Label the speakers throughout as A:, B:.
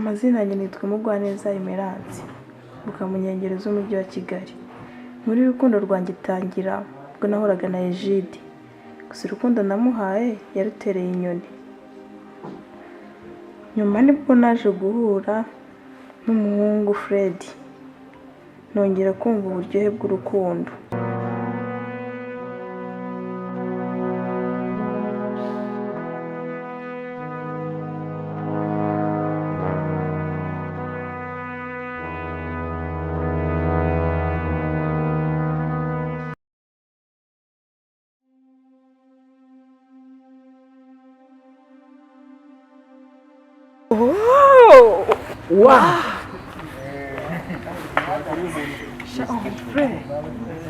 A: Amazina yanjye nitwa Mugwaneza Emerance, mvuka mu nkengero z'umujyi wa Kigali. Muri rukundo rwanjye itangira ubwo nahoraga na Egide, gusa urukundo namuhaye yarutereye inyoni. Nyuma nibwo naje guhura n'umuhungu Fred, nongera kumva uburyohe bw'urukundo. Wow!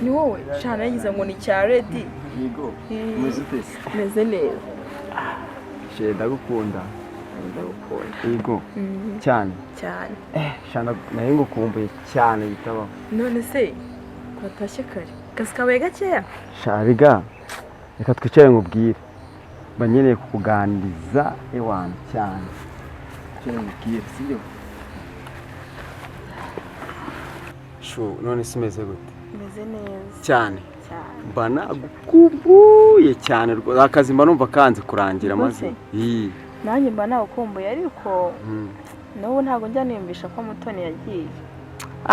A: Ni wowe cyane yagize ngo ni cya Redi.
B: Yego. Muzitese.
A: Meze neza.
B: Ndagukunda.
A: Ndagukunda.
B: Yego. Cyane.
A: Cyane.
B: Shana naye ngukumbuye cyane bitabaho.
A: None se twatashye kare. Kazi kabaye gakeya.
B: Shariga. Reka twicare nkubwire. Banyeneye kukuganiriza ewana cyane. Cyane nkubwire sibyo? None simeze gute?
A: Meze neza
B: cyane.
A: Bana
B: gukumbuye cyane rwose. Akazi mba numva kanze kurangira maze.
A: Nanjye mba nagukumbuye ariko n'ubu ntabwo njya niyumvisha ko Mutoni yagiye.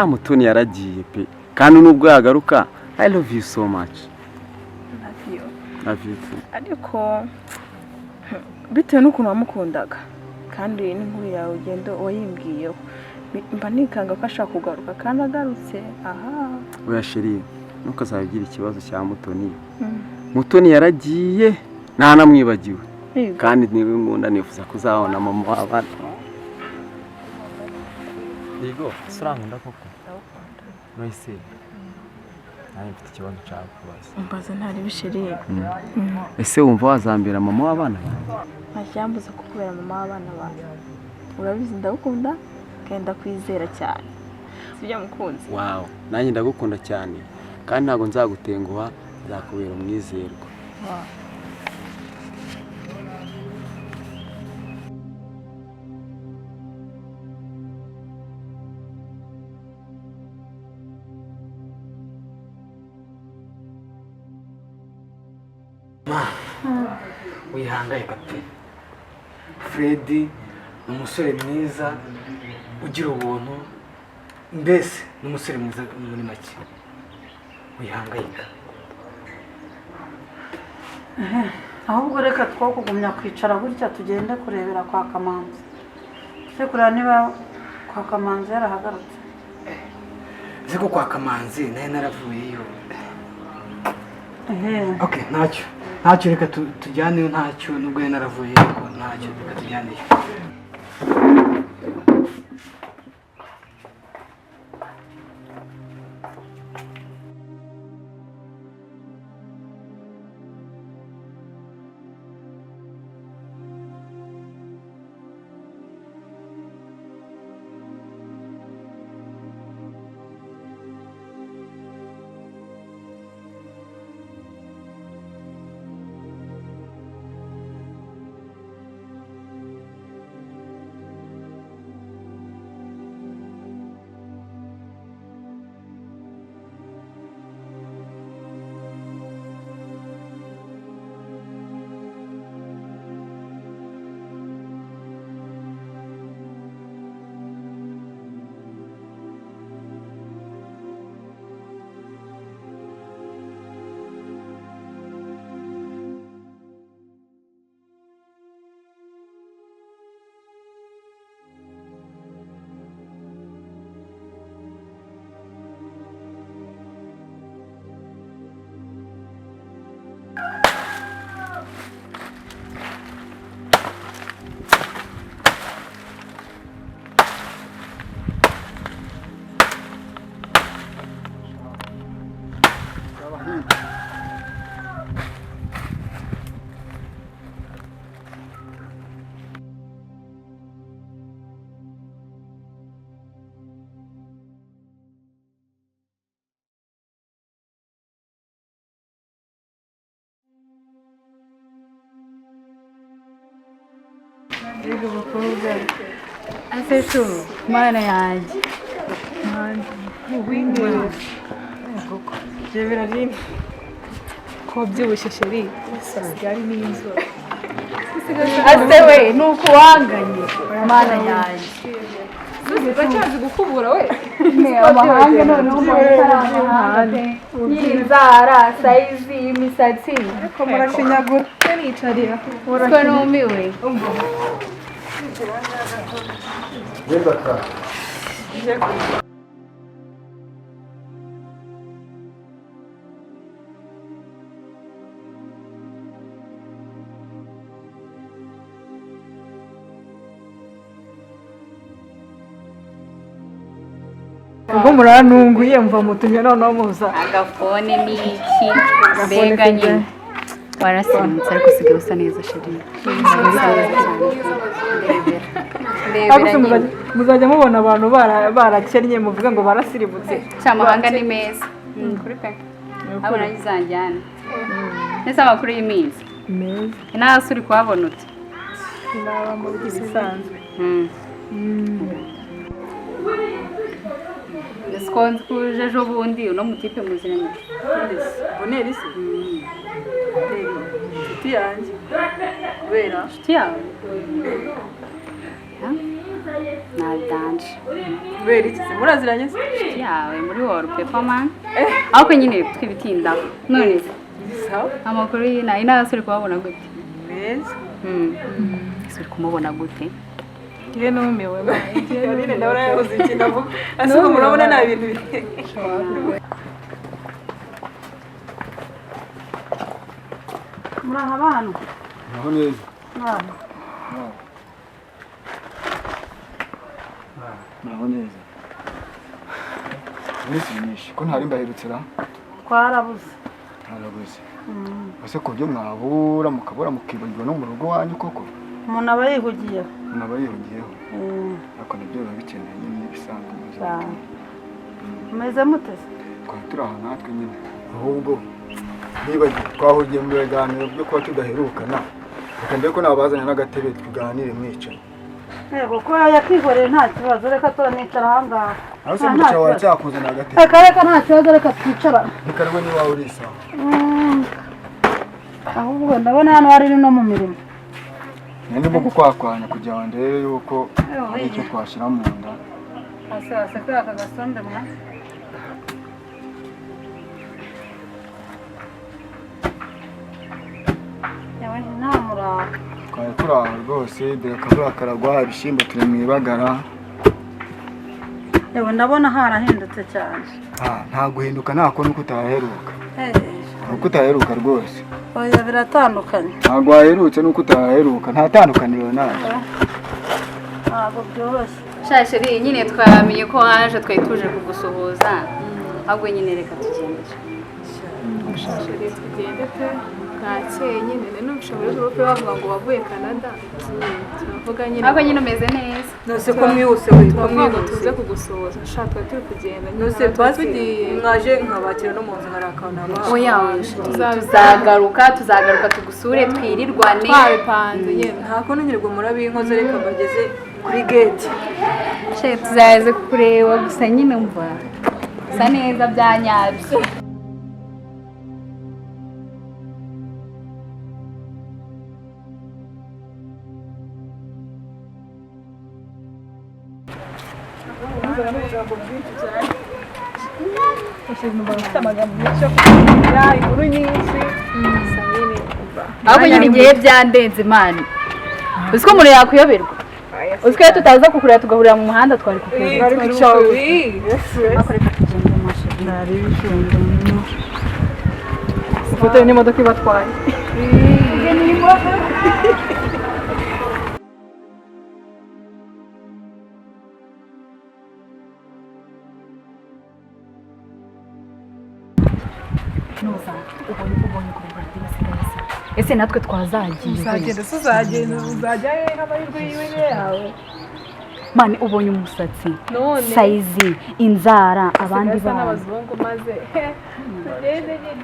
B: Mutoni yaragiye pe. Kandi nubwo yagaruka, I love you so much. Love you too.
A: Ariko bitewe n'ukuntu wamukundaga kandi n'inkuru yawe ugenda wayimbwiyeho, mba nikanga ko ashaka kugaruka kandi agarutse.
B: Oya sheri, ntukazagira ikibazo cya Mutoni. Mutoni yaragiye nta namwibagiwe, kandi niwe nkunda nifuza kuzabona mama w'abana. Yego, surankunda koko. Noise. Nari mfite ikibazo cyawe kubaza.
A: Umbaza ntari bisheri.
B: Ese wumva wazambira mama w'abana bawe?
A: Ntacyambuza kukubera mama w'abana bawe. Urabizi ndagukunda kandi ndakwizera cyane. Sibyo mukunzi?
B: Wow, nanjye ndagukunda cyane kandi ntago nzagutenguha, nzakubera umwizerwa.
C: Wihangayika pe. Freddy ni umusore mwiza ugira ubuntu, mbese ni umusore mwiza muri make. Wihangayika.
D: Ahubwo reka twakugumya kwicara gutya tugende kurebera kwa Kamanzi. Se kureba niba kwa Kamanzi yarahagarutse.
C: Ziko kwa Kamanzi naye naravuyeyo. Okay, ntacyo reka tujyaneyo, ntacyo nubwo yari naravuyeyo, ntacyo reka tujyaneyo.
E: Asetu, mana yanjye.
A: Jebera rimwe ko byibushye sheri sigari n'inzo
E: Ase we nuko wanganye mana yanjye.
A: uracazi gukubura we
E: Amahanga noneho amahanga y'inzara sayizi imisatsi
A: ko murashinyagura nicarira
E: ko numiwe.
A: ubwo murantunguye mva mutumye noneho muza
E: Agafone ni iki mbega nyine warasimutse ariko usigaye usa neza sheri. Ndebera
A: muzajya mubona abantu barakennye muvuga ngo barasirimutse
E: cyamahanga ni meza kuri pe abona yizanjyana nese amakuru y'iminsi
A: meza
E: inasi uri kuhabona uti
A: naba mu bisanzwe
E: Skonzi kuje ejo bundi uno mutipe muziranye
A: boneri se inshuti yanjye kubera
E: inshuti yawe nadanje
A: kubera iki se muraziranye se
E: inshuti yawe muri wallpaper man ariko nyine twibitindaho none se
A: sawa
E: amakuru y'ina inasi uri kuhabona gute
A: meza
E: ese uri kumubona gute
A: Ye numiwe Yarine ndabona yabuze ikintu avuga asuko murabona nta bintu
D: muraha abantu
B: naho neza naho neza iminsi myinshi ko ntari mbaherutse ra
D: twarabuze
B: ntarabuze ese ku byo mwabura mukabura mukibagirwa no mu rugo wanyu koko
D: umuntu aba yihugiye
B: umuntu aba yihugiyeho ariko nabyo biba bikeneye nyine ibisanzwe mu buzima bwawe.
D: umeze muteze
B: twari turi aho natwe nyine ahubwo niba twahugiye mu biganiro byo kuba tudaherukana reka mbere ko nabazanye n'agatebe tuganire mwicaye
D: yego ko yakwihoreye nta kibazo reka turanicara aha ngaha
B: aho se muca wawe cyakuzana agatebe
D: reka nta kibazo reka twicara
B: ntikarwe n'iwawe uri isaha
D: ahubwo ndabona hano hari no mu mirimo
B: ndimo kukwakwanya kugira ngo ndebe yuko hari icyo twashyira mu nda
D: hasi kuri aka gasombe mwa yawe nta muraho
B: twari turi aho rwose dore akavura karagwa ibishyimbo turi mu ibagara
D: yewe ndabona harahindutse cyane
B: nta guhinduka ntako nuko utahaheruka nuko utahaheruka rwose
D: oya biratandukanye
B: ntabwo waherutse nuko utahaheruka nta tandukaniro nawe
D: ntabwo byoroshye
E: shasheri nyine twamenye ko waje twari tuje kugusuhuza ahubwo nyine reka tugende
F: shasheri tugende pe bwakeye nyine numvise muri groupe bavuga ngo wavuye Canada turavuga nyine
E: ahubwo nyine umeze neza
A: nose ko mwihuse we ko
F: ngo tuze
A: mwihuse
F: kugusuhuza shaka twari turi kugenda
A: nose twatugiye mwaje nkabakira no mu nzu harakana
E: oya tuzagaruka tugusure twirirwane
F: twabipanze nyine
A: nta kuntu nyirwa murabinkoze reka bageze kuri gate
E: tuzaze kureba gusa nyine umva usa neza bya nyabyo ahubwo nyine igihe byandenze imana uzi ko umuntu yakwiyoberwa uzi ko iyo tutaza kukureba tugahurira mu muhanda twari kukureba
A: ifoto n'imodoka ibatwaye
E: ese natwe twazagiye
A: uzajya amahirwe yiwe yawe
E: mani ubonye umusatsi
F: none
E: sayizi inzara abandi
F: basa
E: bana
F: n'abazungu maze tugende nyine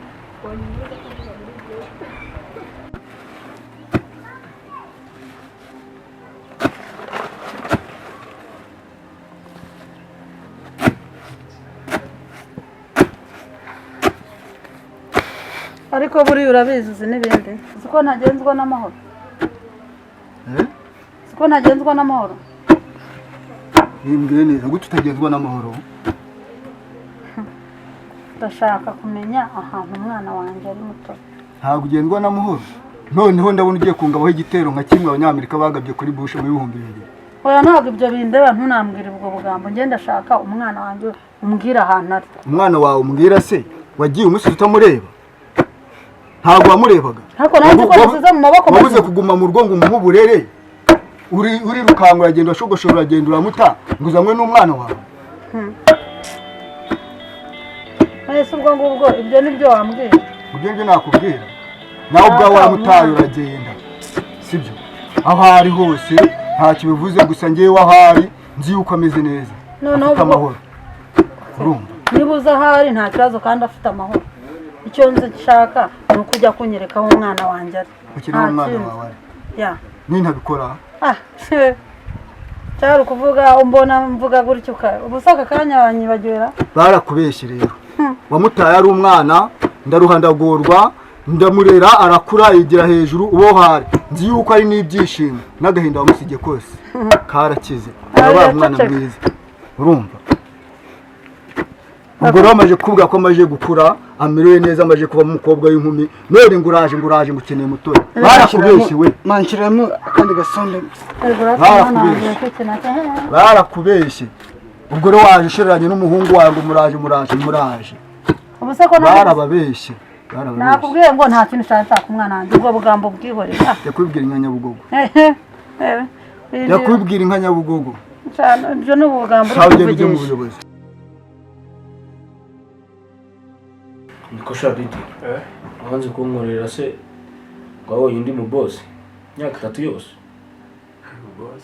D: ariko buriya urabizi uzi n'ibindi uzi ko ntagenzwa n'amahoro uzi ko ntagenzwa n'amahoro
G: nimbwire neza gute utagenzwa n'amahoro
D: ndashaka kumenya ahantu umwana wanjye ari muto
G: ntabwo ugendwa n'amahoro noneho ndabona ugiye kungabaho igitero nka kimwe abanyamerika bagabye kuri Bush mu 2000
D: oya ntabwo ibyo bindeba ntunambwire ubwo bugambo njye ndashaka umwana wanjye umbwira ahantu ari
G: umwana wawe umbwira se wagiye umusizi utamureba ntabwo wamurebaga
D: ariko nanjye ko nasize mu maboko
G: wabuze kuguma mu rugo ngo umuhe uburere uri rukangura agenda washogoshora uragenda uramuta ngo uzanywe n'umwana wawe
D: ese ubwo ngubwo ibyo nibyo wambwira
G: ibyo nakubwira nawe ubwawe waramutaye uragenda sibyo aho ari hose ntacyo bivuze gusa ngewe aho ari nzi yuko ameze neza afite amahoro urumva
D: niba uzi aho ari nta kibazo kandi afite amahoro icyo nzi gishaka ni ukujya kunyereka aho umwana wanjye ari
G: ukiri aho umwana wawe ari nintabikora
D: cyari ukuvuga umbona mvuga gutyo ubusa aka kanya wanyibagiwera
G: barakubeshye rero wamutaye ari umwana ndaruhandagurwa ndamurera arakura yigira hejuru ubo hari nzi yuko ari n'ibyishimo n'agahinda wamusige kose karakize arabaye umwana mwiza urumva ubwo rero amaje kuvuga ko amaje gukura amerewe neza amaje kuba umukobwa w'inkumi none nguraje ngukeneye mutoya barakubeshye we
C: mankiramo kandi gasonde
G: barakubeshye ubwo rero waje ushiranye n'umuhungu wawe ngo muraje barababeshye
D: nakubwiye ngo nta kintu cyane nshaka umwana wanjye ubwo bugambo bwihorera
G: yakubwira inka Nyabugogo yakubwira inka Nyabugogo
D: ibyo ni ubugambo
G: bw'ubuyobozi
H: niko shabidi ahanze kunkorera se wabonye undi mu boss imyaka 3 yose
I: boss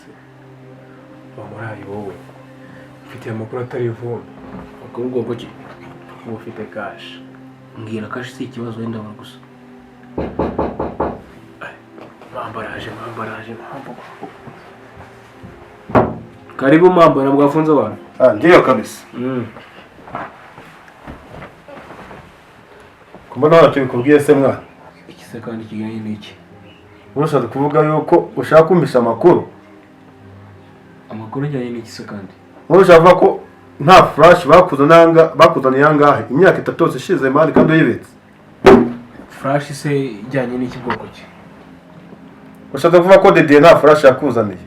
I: wamuraye wowe ufite amakuru atari vumbi
H: akubwo goki
I: ufite cash
H: mbwira cash si ikibazo wenda gusa
I: mambaraje
H: karibu mambo na mwafunza bana
J: ndiyo kabisa kumbona ntacyo bikubwiye se mwana
H: ikise kandi kigenye n'iki
J: urashaka kuvuga yuko ushaka kumpisha amakuru
H: ajyanye n'iki se kandi
J: urashaka ko nta flash bakuzaniye angahe imyaka 3 yose ishize mani kandi uyibitse
H: flash se ijyanye n'iki bwoko ki
J: urashaka kuvuga ko Dede nta flash yakuzaniye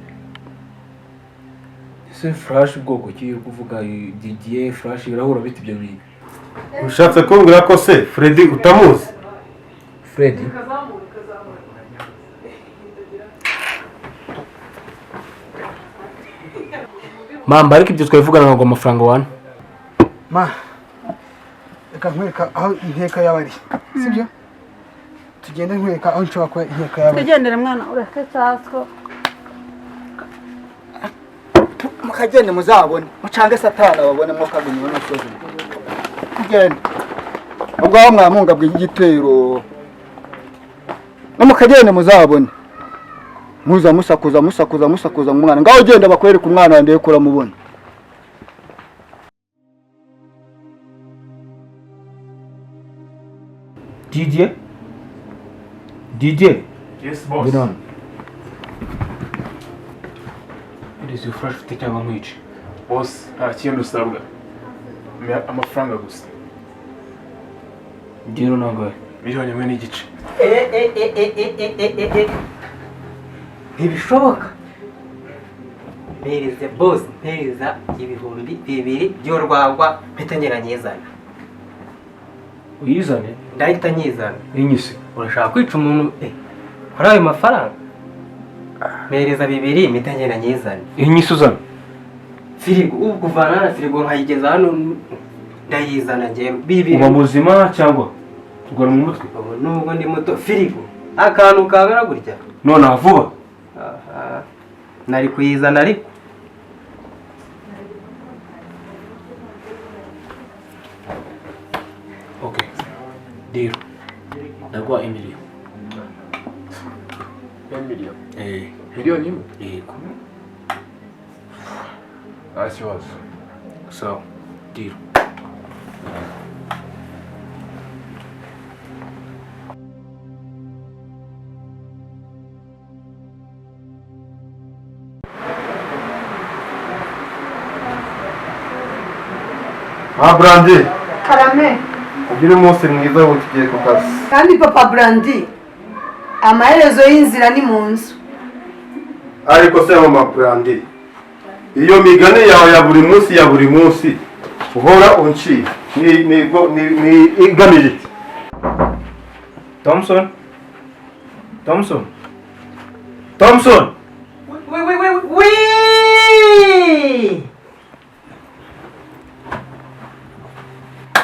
H: se flash bwoko ki kuvuga Didier flash irahura biti ibyo bintu
J: ushatse kumbwira ko se Freddy utamuzi
H: Freddy mamba ariko ibyo twavugana ngo amafaranga wana
C: reka nkwereka aho inteka y'abari sibyo tugende nkwereka aho nshobora kuba inteka y'abari
D: tugendere mwana ureke cyaswo
G: mukagende muzabone mucange satana babone mukagumye n'asozi tugende ubwo aho mwamunga bw'igitero no mukagende muzabone muza musakuza umwana ngaho ugenda bakwereka umwana ndeye kura mubona
H: Didier
I: yes boss
H: Binon Irizi ufresh ufite cyangwa nkwici
I: boss nta kintu usabwa amafaranga gusa
H: Diro nangaye
I: miliyoni 1 n'igice
K: ntibishoboka mpereze boss mpereza ibihumbi 2 by'urwagwa mpitanyera nyizana
H: uyizane
K: ndahita nyizana
H: inyise
K: urashaka kwica umuntu kuri ayo mafaranga mpereza 2 mpitanyera nyizana
H: inyise uzana
K: firigo ubu kuvana na firigo nkayigeza hano ndayizana ngiye 2
H: uba muzima cyangwa ugora mu mutwe
K: nubwo ndi muto firigo akantu kabera gutya
H: none vuba
K: nari kuyizana ariko
H: okay Diro ndagwa Emilio
I: miliyoni imwe
H: yego
I: nta kibazo
H: sawa Diro
J: Brandi.
L: Karame.
J: Ugire umunsi mwiza wo tugiye ku kazi.
L: Kandi papa Brandi, amaherezo y'inzira ni mu nzu.
J: Ariko se mama Brandi, iyo migani yawe ya buri munsi uhora unci ni igamije iki?
H: Thompson.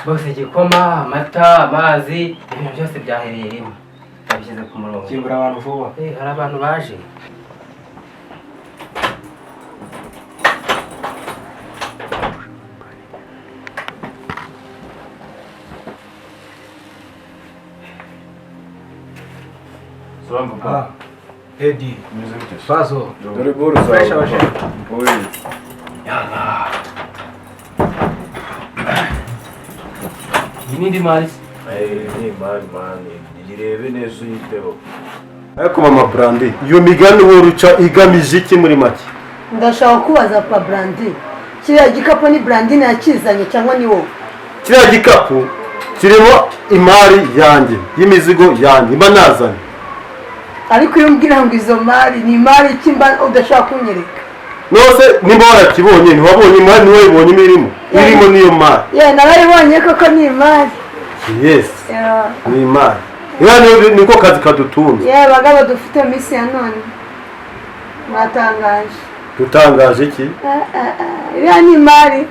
K: Bose igikoma, amata, amazi, ibintu byose byahereye rimwe. Babishyize ku murongo.
C: Kimbura abantu vuba.
K: Hari abantu baje.
C: Eddie.
H: Music.
C: Fazo.
H: Dore boro zawe.
C: Fresh abashe.
H: Oye. Yalla.
K: Yindi mali.
H: Ni mani. Nigirebe neza uyiteho.
J: Ariko mama Brandi, iyo migani woruca igamije iki muri make?
L: Ndashaka kubaza papa Brandi. Kiriya gikapu ni Brandi yakizanye cyangwa ni wowe?
J: Kiriya gikapu kirimo imari yanjye, y'imizigo yanjye, mba nazanye.
L: Ariko iyo umbwira ngo izo mari ni imari kimba udashaka kunyereka.
J: Nose nimba warakibonye ntiwabonye imari ntiwayibonye irimo niyo mari.
L: Narayibonye koko ni imari.
J: Yes. Ni imari. Yani niko kazi kadutunze.
L: Bagabo dufite misi ya none. Mwatangaje.
J: Dutangaje iki?
L: Iriya ni imari.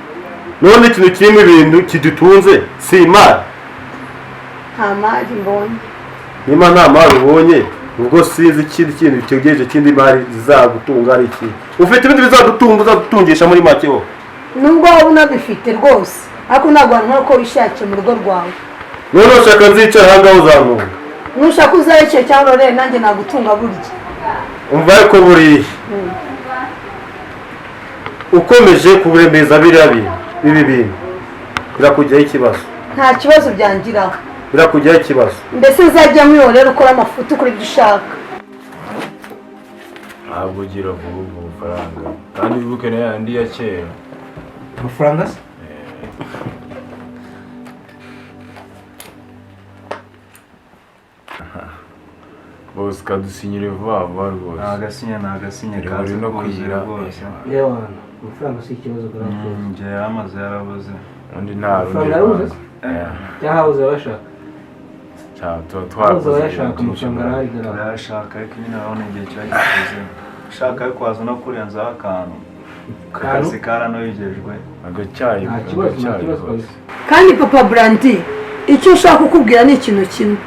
J: None ikintu kirimo ibintu kidutunze si imari.
L: Nta mari mbonye.
J: Niba nta mari ubonye ubwo sinzi ikindi kintu bitegereje kindi mari zizagutunga ari iki. Ufite ibindi bizadutungisha muri make ho.
L: Nubwo waba unabifite rwose ariko ntabwo nko wishakiye mu rugo rwawe.
J: None ushaka nzicara hanga uzantunga.
L: Nushaka uzayicye cyangwa rero nanjye nagutunga burya.
J: Umva ko buri ukomeje kuburemeza bibi bintu birakujyaho ikibazo.
L: Nta kibazo byangiraho.
J: Birakujyaho ikibazo.
L: Mbese zajya mwihorera ukora amafuti kuri ibyo ushaka.
H: Ntabwo ugira vuba amafaranga kandi wibuke na yandi ya kera.
C: Amafaranga se?
H: Bose kadusinyire vuba rwose.
I: Nagasinya kazi
H: no kwigira
I: rwose.
C: Yewe amafaranga si ikibazo garaje.
I: Nje yamaze yarabuze.
H: Undi nta
C: Amafaranga yarabuze? Yahabuze abashaka.
H: Twabuze
C: abashaka amafaranga arahari garaje.
I: Turashaka ariko nyine urabona igihe cyageze. Ushaka yo kwaza no kurenza akantu. Kazi karanogejwe.
H: Agacyayi.
C: Nta kibazo.
L: Kandi papa Brandi icyo ushaka kukubwira ni ikintu kimwe.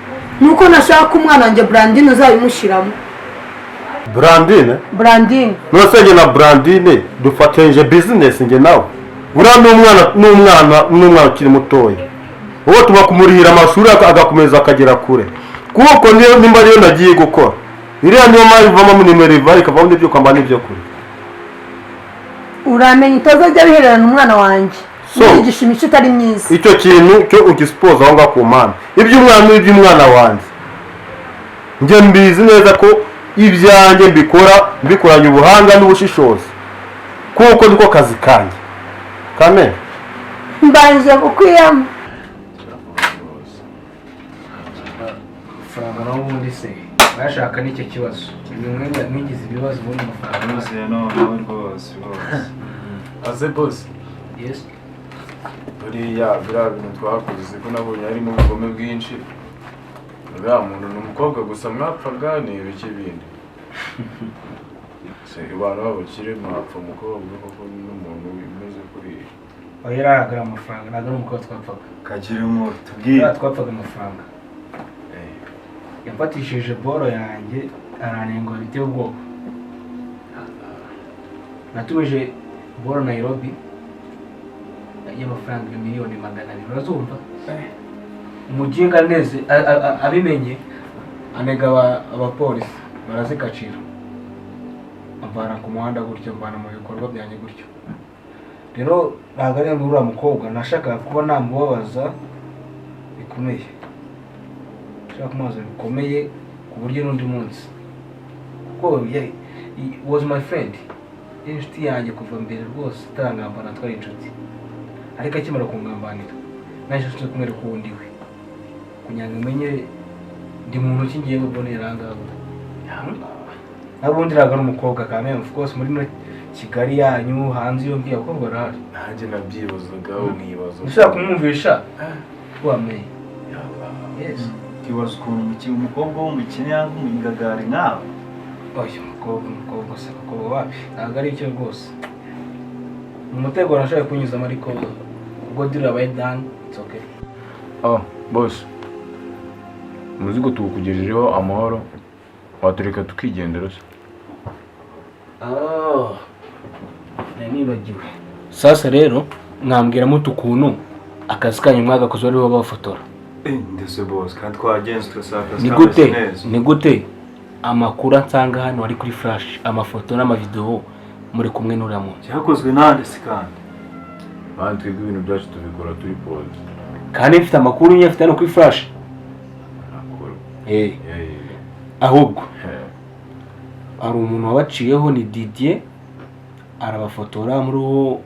L: Nuko nashaka umwana wanjye Brandine uzabimushiramo. Brandine?
J: Nose na Brandine dufatanyije business nge nawe. Buriya n'umwana ukiri mutoya. Uwo tuba kumurihira amashuri agakomeza akagera kure. Kuko nimba ariyo nagiye gukora. Iriya niyo mari ivamo mu nimero iva ikavamo n'ibyo kwamba n'ibyo kure.
L: Uramenye utazajya bihererana umwana wanjye. Nigisha imico itari myiza.
J: Icyo kintu cyo ugisipoza aho ngaho ku mpande. Iby'umwana wanjye. Nge mbizi neza ko ibyanjye mbikoranye ubuhanga n'ubushishozi. Kuko niko kazi kanjye. Kame.
L: Mbanje kukwiyama.
C: Faranga naho ubundi se. Bashaka n'icyo kibazo. Nimwe mwigize ibibazo muri amafaranga.
I: Rwose no rwose.
H: Aze boss.
C: Yes.
H: Buriya bintu twakoze ko nabonye harimo ubugome bwinshi. Uriya muntu ni umukobwa gusa mwapfaga ni ibiki bindi. Se abantu babukire mwapfa umukobwa koko n'umuntu umeze kuri.
C: Yaragara amafaranga nagara umukobwa twapfaga.
I: Kagira umuntu tubwire.
C: Twapfaga amafaranga. Yafatishije boro yanjye aranenga biteye ubwoba. Natuje boro Nairobi. Y'amafaranga miliyoni 200 urazumva? Umujinga neze abimenye anega abapolisi barazikacira. Ambara ku muhanda gutyo mbana mu bikorwa byanye gutyo. Rero nagare muri ura mukobwa nashaka kuba namubabaza bikomeye. Shaka kumubaza bikomeye ku buryo n'undi munsi. Kuko was my friend. Inshuti yanjye kuva mbere rwose tarangambana twari inshuti. ariko akimara kungambanira naje nshaka kumwereka uwundi we kugira ngo umenye ndi muntu ki ngiye kubonera ahangaha nabundi ntabwo ari umukobwa kameme of course muri no Kigali yanyu hanze iyo ngiye abakobwa barahari
H: nanjye nabyibazagaho nkibaza
C: ushaka kumwumvisha wamenye
I: kibaza ukuntu umukobwa w'umukene yanga umugagari nkawe
C: oya umukobwa se abakobwa wapi ntabwo ari icyo rwose umutego nashaka kunyuzamo ariko ubwo diri abaye done it's okay.
H: Boss umuzigo tuwukugejejeho amahoro watureka tukigendera se
C: nibagiwe sasa rero mwambwiramo ukuntu akazi kanyu mwagakoze ariho bafotora
I: ndetse boss kandi twagenze turasaka
C: ni gute amakuru ansanga hano ari kuri flash amafoto n'amavideo muri kumwe n'uramo
I: cyakozwe nande se kandi
H: twebwe ibintu byacu tubikora turi pause
C: kandi mfite amakuru nyafite hano kuri flash ahubwo hari umuntu wabaciyeho ni Didier arabafotora muri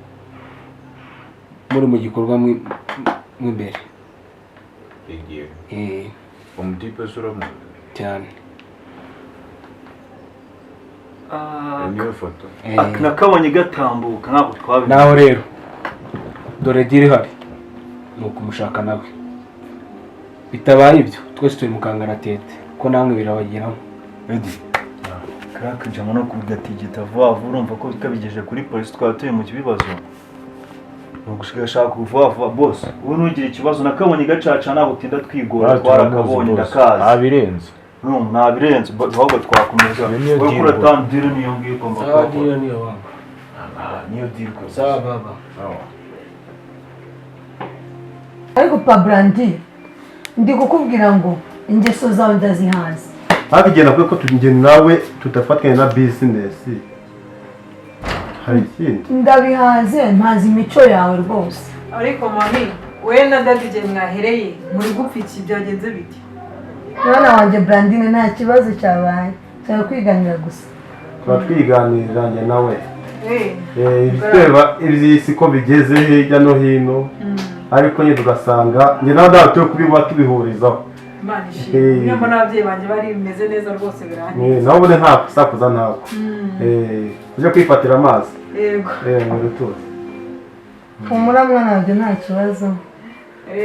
C: mu gikorwa mw'imbere
H: umutipe sura mu
C: cyane
H: niyo foto
I: nakabonye gatambuka ntabwo twabimenye
C: naho rero dore diri hari nuko umushaka nawe bitabaye ibyo twese turi mu kangaratete ko namwe birabagiramo
I: Crack jama no kugatigita vuba vuba urumva ko bikabigeje kuri police twatuye mu kibibazo ugushaka vuba vuba boss ubu nugira ikibazo nakabonye gacaca naho utinda twigora twarakabonye ndakazi
H: abirenze
I: nabirenze ahubwo twakomeza we kuratandira niyo ngiye ko
C: mbako niyo wangu
I: niyo deal ko
C: sawa baba
L: ariko Pabrandi ndi kukubwira ngo ingeso zawe ndazihazi
J: abigena ko tugenda nawe tudafatanya na business hari ikindi
L: ndabihaze ntazi imico yawe rwose
M: ariko mami we na dadi je mwahereye muri gupfiki byagenze biti
L: mwana wanjye Brandine nta kibazo cyabaye cyari kwiganira gusa
J: twiganirira njye nawe ibiteba iby'isi ko bigeze hirya no hino ariko nyine tugasanga njye nawe ntabwo turi kubiba tubihurizaho
M: niyo mbona ababyeyi banjye bari bimeze neza rwose birangiye
J: nawe ubundi nta kusakuza ntako uje kwifatira amazi muri tuzi
L: humura mwana wanjye nta kibazo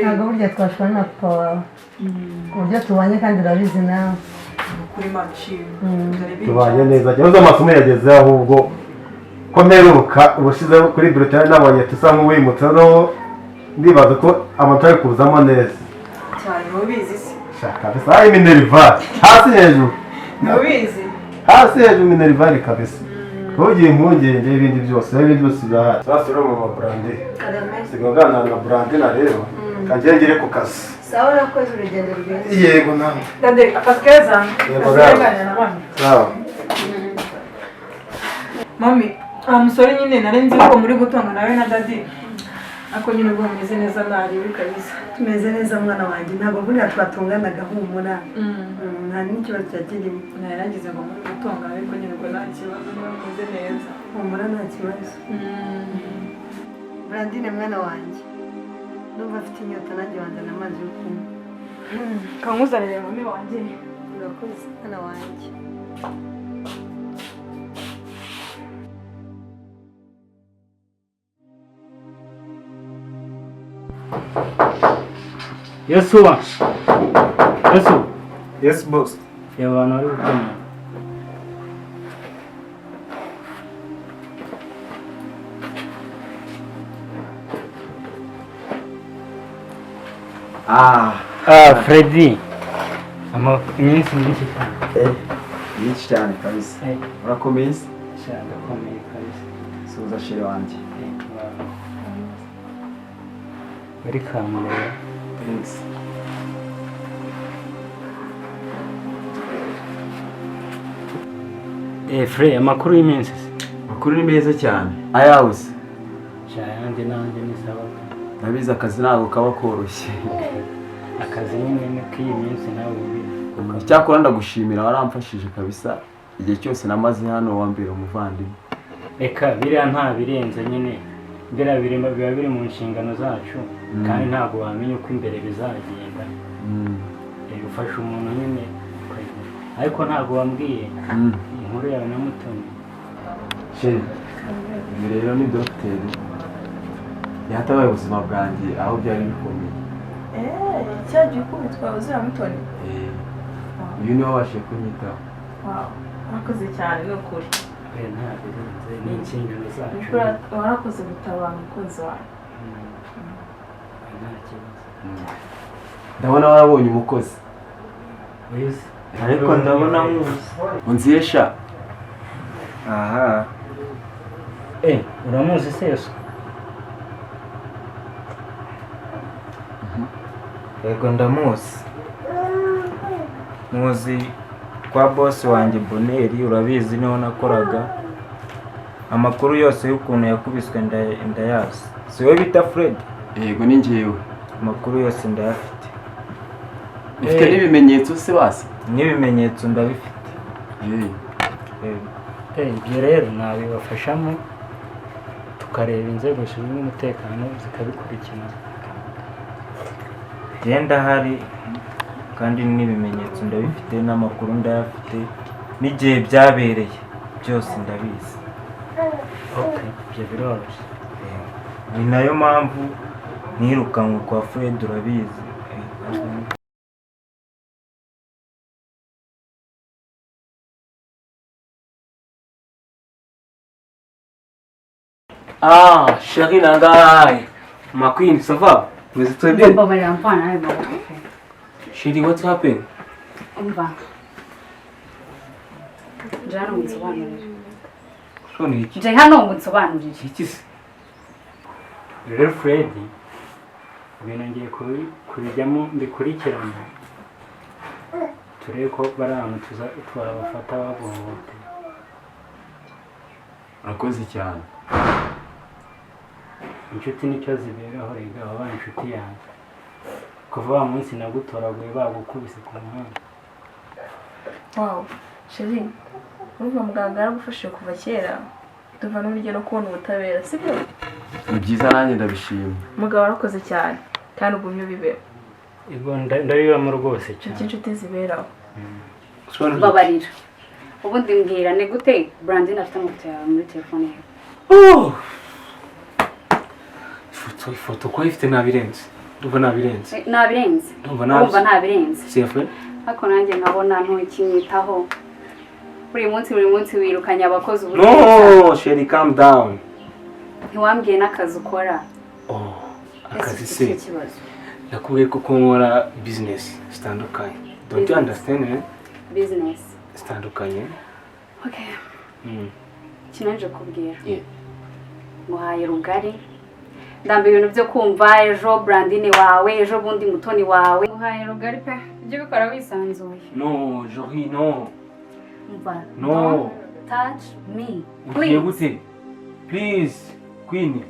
L: ntabwo burya twashwana na papa wawe uburyo tubanye kandi urabizi nawe
M: kuri maciro
J: tubanye neza cyangwa amasomo yagezeho ahubwo ko mperuka ubushize kuri Britannia nabonye tusa nk'uwimutse no ndibaza ko amata ari kuzamo neza
M: cyane mubizi se
J: shaka bisa ari minerval hasi hejuru
M: mubizi
J: hasi hejuru minerval kabisa Hogiye impungenge ibindi byose birahari sasa uri mu Brandi sigongana na Brandi na rero kangengere ku kazi
L: sawa urakoze urugendo rwiza
J: yego nawe
M: dade akazi keza
J: sawa
M: mami umusore nyine narenze ko muri gutonga nawe na dadi ako nyine ubwo meze neza nari kabisa
L: tumeze neza mwana wanjye ntabwo buriya twatunganaga humura nta n'ikibazo cyakirimo
M: naragize ngo muri gutonga ariko nyine ubwo nta kibazo meze neza
L: humura nta kibazo Brandine mwana wanjye ndumva afite inyota nanjye wanzana amazi yo kunywa
M: kankuzanire mami wanjye
L: urakoze mwana wanjye
K: Yesu
I: yes boss
K: y'abantu bari gukomera Freddy iminsi myinshi cyane
B: myinshi cyane kabisa urakomeye
K: cyane komeye kabisa
B: suza shire wanjye
K: bari kamera
B: thanks
K: Frey amakuru y'iminsi
B: amakuru ni meza cyane ayawe se
K: cyane nanjye ni sawa
B: nabiza akazi ntabwo kaba koroshye
K: akazi nyine k'iyi minsi nawe ubizi
B: icyakora ndagushimira waramfashije kabisa igihe cyose namaze hano wambera umuvandimwe
K: reka biriya nta birenze nyine
N: biriya biba biri mu nshingano zacu kandi ntabwo wamenya uko imbere bizagenda. Ufasha umuntu nyine ariko ntabwo wambwiye inkuru yawe na Mutoni.
B: Sheri, ibi rero ni dogiteri yatabaye ubuzima bwanjye aho byari bikomeye.
A: cyagiye ukubitwa uzira Mutoni.
B: Uyu niwe wabashije kunyitaho.
A: Warakoze cyane ni ukuri.
N: Ni inshingano zacu.
A: Warakoze gutabara umukunzi wawe.
B: Ndabona warabonye umukozi.
K: Ariko ndabona muzi.
B: Unziyesha.
K: Aha.
N: Uramuzi se Yesu?
K: Yego ndamuzi. Muzi kwa boss wanjye Boneri, urabizi niho nakoraga. Amakuru yose y'ukuntu yakubiswe ndayazi. Si we bita Fred?
B: Yego ni njyewe.
K: Amakuru yose ndayafite.
B: Ufite n'ibimenyetso se basi?
K: N'ibimenyetso ndabifite.
N: Ibyo rero nabibafashamo tukareba inzego zishinzwe umutekano zikabikurikirana.
K: Genda hari kandi n'ibimenyetso ndabifite n'amakuru ndayafite n'igihe byabereye byose ndabizi.
N: Ibyo biroroshye.
K: Ni nayo mpamvu nirukanwe kwa Fred, urabizi.
C: Chérie Nangai. Ma queen, ça va? Vous êtes très bien? Chérie, what's happened?
E: Nje hano ngo nsobanurire.
N: Rero Fred, ibintu ngiye kubijyamo mbikurikirana turebe ko bari ahantu twabafata baguhohotera.
B: Urakoze cyane.
N: Inshuti nicyo ziberaho rega, wabaye inshuti yanjye. Kuva wa munsi nagutoraguye bagukubise ku muhanda.
A: Wow, Chérie, urumva muganga yaragufashije kuva kera. Tuva n'urugero kubona ubutabera, sibyo?
B: Ni byiza nanjye ndabishima.
A: Mugabo warakoze cyane kandi ugumye ubibera.
N: Ego ndabibamo rwose cyane.
A: Inshuti ziberaho.
E: Babarira. Ubundi mbwira ni gute Brandine afite amafoto yawe muri telefone ye?
C: Ifoto ko ifite nabirenze. Ndumva nabirenze.
E: Nabirenze.
C: Ndumva
E: nabirenze.
C: Sefwe.
E: Ariko nanjye nkabona ntukinyitaho. Buri munsi wirukanya abakozi ubu.
C: No, Chérie, calm down.
E: Ntiwambwiye n'akazi ukora.
C: Akazi se. Nakubwiye ko nkora business zitandukanye. Don't you understand me?
E: Business
C: zitandukanye.
E: Okay. Kinaje kubwira. Muhaye rugari. Ndambe ibintu byo kumva ejo Brandine wawe, ejo bundi Mutoni wawe. Muhaye rugari pe. Ibyo bikora wisanzuye.
C: No, Jory, no.
E: Mva.
C: No.
E: Touch me.
C: Please. Please, Queen.